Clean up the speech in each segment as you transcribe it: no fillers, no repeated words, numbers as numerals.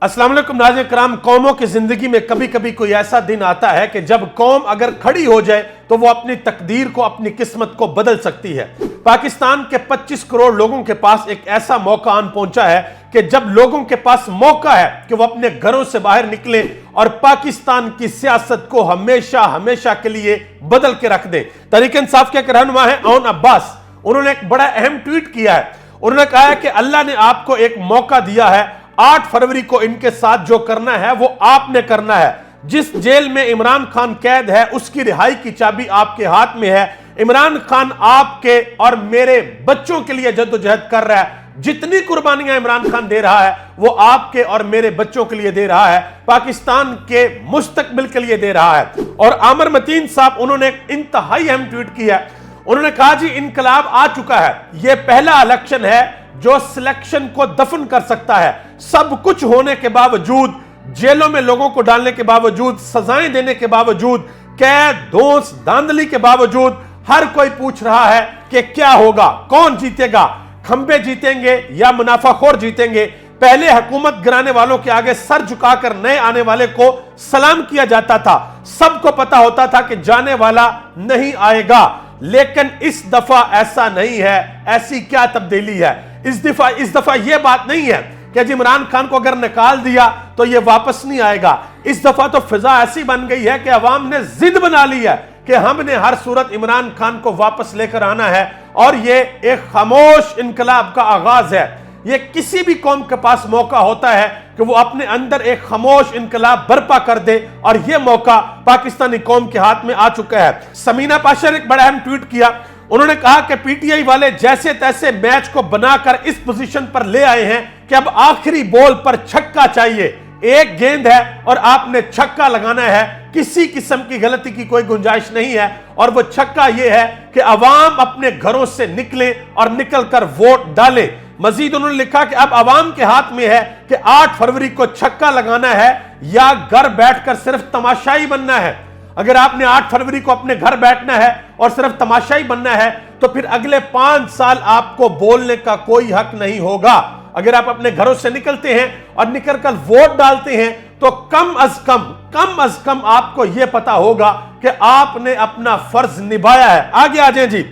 अस्सलाम वालेकुम नाज़रीन कराम। कौमों की जिंदगी में कभी कभी कोई ऐसा दिन आता है कि जब कौम अगर खड़ी हो जाए तो वो अपनी तकदीर को, अपनी किस्मत को बदल सकती है। पाकिस्तान के 25 करोड़ लोगों के पास एक ऐसा मौका आन पहुंचा है कि जब लोगों के पास मौका है कि वो अपने घरों से बाहर निकले और पाकिस्तान की सियासत को हमेशा हमेशा के लिए बदल के रख दें। तहरीक इंसाफ के एक रहनुमा है औन अब्बास, उन्होंने एक बड़ा अहम ट्वीट किया है। उन्होंने कहा है कि अल्लाह ने आपको एक मौका दिया है, 8 फरवरी को इनके साथ जो करना है वो आपने करना है। जिस जेल में इमरान खान कैद है उसकी रिहाई की चाबी आपके हाथ में है। इमरान खान आपके और मेरे बच्चों के लिए जद्दोजहद कर रहा है। जितनी कुर्बानियां इमरान खान दे रहा है वो आपके और मेरे बच्चों के लिए दे रहा है, पाकिस्तान के मुस्तकबिल के लिए दे रहा है। और आमिर मतीन साहब, उन्होंने एक इंतहाई अहम ट्वीट किया है। उन्होंने कहा जी इनकलाब आ चुका है, यह पहला इलेक्शन है जो सिलेक्शन को दफन कर सकता है। सब कुछ होने के बावजूद, जेलों में लोगों को डालने के बावजूद, सजाएं देने के बावजूद, कैद, धौंस, धांधली के बावजूद हर कोई पूछ रहा है कि क्या होगा, कौन जीतेगा, खंबे जीतेंगे या मुनाफाखोर जीतेंगे। पहले हुकूमत गिराने वालों के आगे सर झुकाकर नए आने वाले को सलाम किया जाता था। सबको पता होता था कि जाने वाला नहीं आएगा, लेकिन इस दफा ऐसा नहीं है। ऐसी क्या तब्दीली है इस दफा यह बात नहीं है कि जी इमरान खान को अगर निकाल दिया तो यह वापस नहीं आएगा। इस दफा तो फिजा ऐसी बन गई है कि अवाम ने जिद बना ली है कि हमने हर सूरत इमरान खान को वापस लेकर आना है। और यह एक खामोश इनकलाब का आगाज है। यह किसी भी कौम के पास मौका होता है कि वो अपने अंदर एक खामोश इनकलाब बर्पा कर दे, और यह मौका पाकिस्तानी कौम के हाथ में आ चुका है। समीना पाशा ने एक बड़ा अहम ट्वीट किया। उन्होंने कहा कि पीटीआई वाले जैसे तैसे मैच को बनाकर इस पोजीशन पर ले आए हैं कि अब आखिरी बॉल पर छक्का चाहिए। एक गेंद है और आपने छक्का लगाना है, किसी किस्म की गलती की कोई गुंजाइश नहीं है। और वो छक्का यह है कि अवाम अपने घरों से निकले और निकलकर वोट डाले। मजीद उन्होंने लिखा कि अब अवाम के हाथ में है कि 8 फरवरी को छक्का लगाना है या घर बैठकर सिर्फ तमाशाई बनना है। अगर आपने 8 फरवरी को अपने घर बैठना है और सिर्फ तमाशाई बनना है तो फिर अगले 5 साल आपको बोलने का कोई हक नहीं होगा। अगर आप अपने घरों से निकलते हैं और निकलकर वोट डालते हैं तो कम अज कम आपको यह पता होगा कि आपने अपना फर्ज निभाया है। आगे आ जाए जी।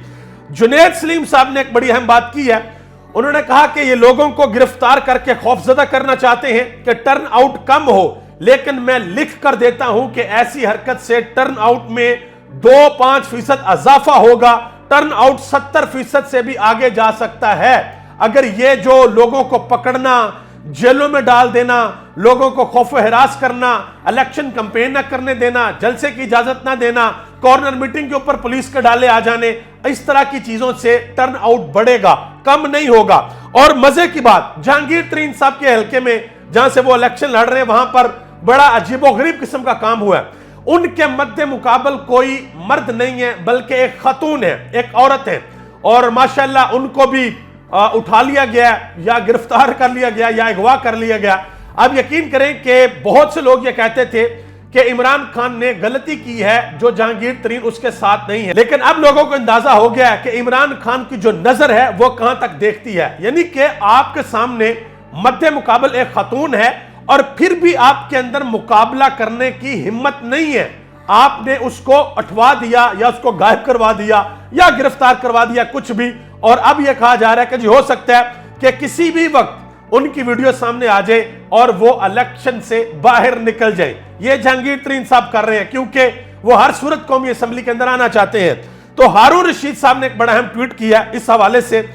जुनैद सलीम साहब ने एक बड़ी अहम बात की है। उन्होंने कहा कि ये लोगों को गिरफ्तार करके खौफजदा करना चाहते हैं कि टर्न आउट कम हो, लेकिन मैं लिख कर देता हूं कि ऐसी हरकत से टर्न आउट में 2-5% इजाफा होगा। टर्न आउट 70% से भी आगे जा सकता है। अगर ये जो लोगों को पकड़ना, जेलों में डाल देना, लोगों को खौफ हिरास करना, इलेक्शन कैंपेन न करने देना, जलसे की इजाजत ना देना, कॉर्नर मीटिंग के ऊपर पुलिस के डाले आ जाने, इस तरह की चीजों से टर्न आउट बढ़ेगा, कम नहीं होगा। और मजे की बात, जहांगीर तरीन साहब के हलके में जहां से वो इलेक्शन लड़ रहे हैं वहां पर बड़ा अजीबोगरीब किस्म का काम हुआ है। उनके मद्दे मुकाबल कोई मर्द नहीं है बल्कि एक खातून है, एक औरत है। और माशाल्लाह उनको भी उठा लिया गया या गिरफ्तार कर लिया गया या अगवा कर लिया गया। अब यकीन करें कि बहुत से लोग ये कहते थे कि इमरान खान ने गलती की है जो जहांगीर तरीन उसके साथ नहीं है, लेकिन अब लोगों को अंदाजा हो गया है कि इमरान खान की जो नजर है वो कहां तक देखती है। यानी कि आपके सामने मद्दे मुकाबल एक खातून है और फिर भी आपके अंदर मुकाबला करने की हिम्मत नहीं है। आपने उसको अटवा दिया या उसको गायब करवा दिया या गिरफ्तार करवा दिया, कुछ भी। और अब यह कहा जा रहा है कि जी हो सकता है कि किसी भी वक्त उनकी वीडियो सामने आ जाए और वो इलेक्शन से बाहर निकल जाए। ये जहांगीर तरीन साहब कर रहे हैं क्योंकि वो हर सूरत कौमी असेंबली के अंदर आना चाहते हैं। तो हारून रशीद साहब ने एक बड़ा अहम ट्वीट किया इस हवाले से।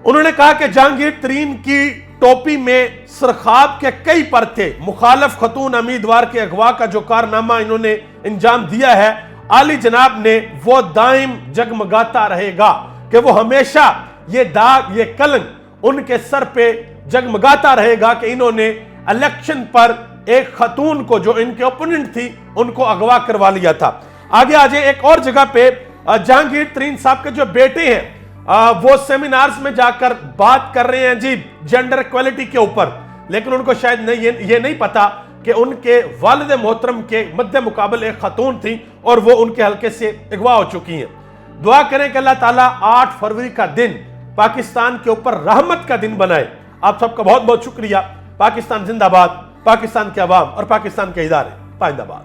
उन्होंने कहा कि जहांगीर तरीन की टोपी में सरखाब के कई पर थे। मुखालफ खतून उम्मीदवार के अगवा का जो कारनामा इन्होंने अंजाम दिया है, आली जनाब ने वो दाइम जगमगाता रहेगा कि वो हमेशा ये दाग, ये कलंक उनके सर पे जगमगाता रहेगा कि इन्होंने इलेक्शन पर एक खतून को जो इनके ओपोनेंट थी उनको अगवा करवा लिया था। आगे आ जाए, एक और जगह पे जहांगीर तरीन साहब के जो बेटे हैं वो सेमिनार्स में जाकर बात कर रहे हैं जी जेंडर इक्वालिटी के ऊपर, लेकिन उनको शायद ये नहीं पता कि उनके वालिद मोहतरम के मद्दे मुकाबल एक खातून थी और वो उनके हल्के से अगवा हो चुकी हैं। दुआ करें कि अल्लाह ताला 8 फरवरी का दिन पाकिस्तान के ऊपर रहमत का दिन बनाए। आप सबका बहुत बहुत शुक्रिया। पाकिस्तान जिंदाबाद। پاکستان کے عوام اور پاکستان کے ادارے پائندہ باد۔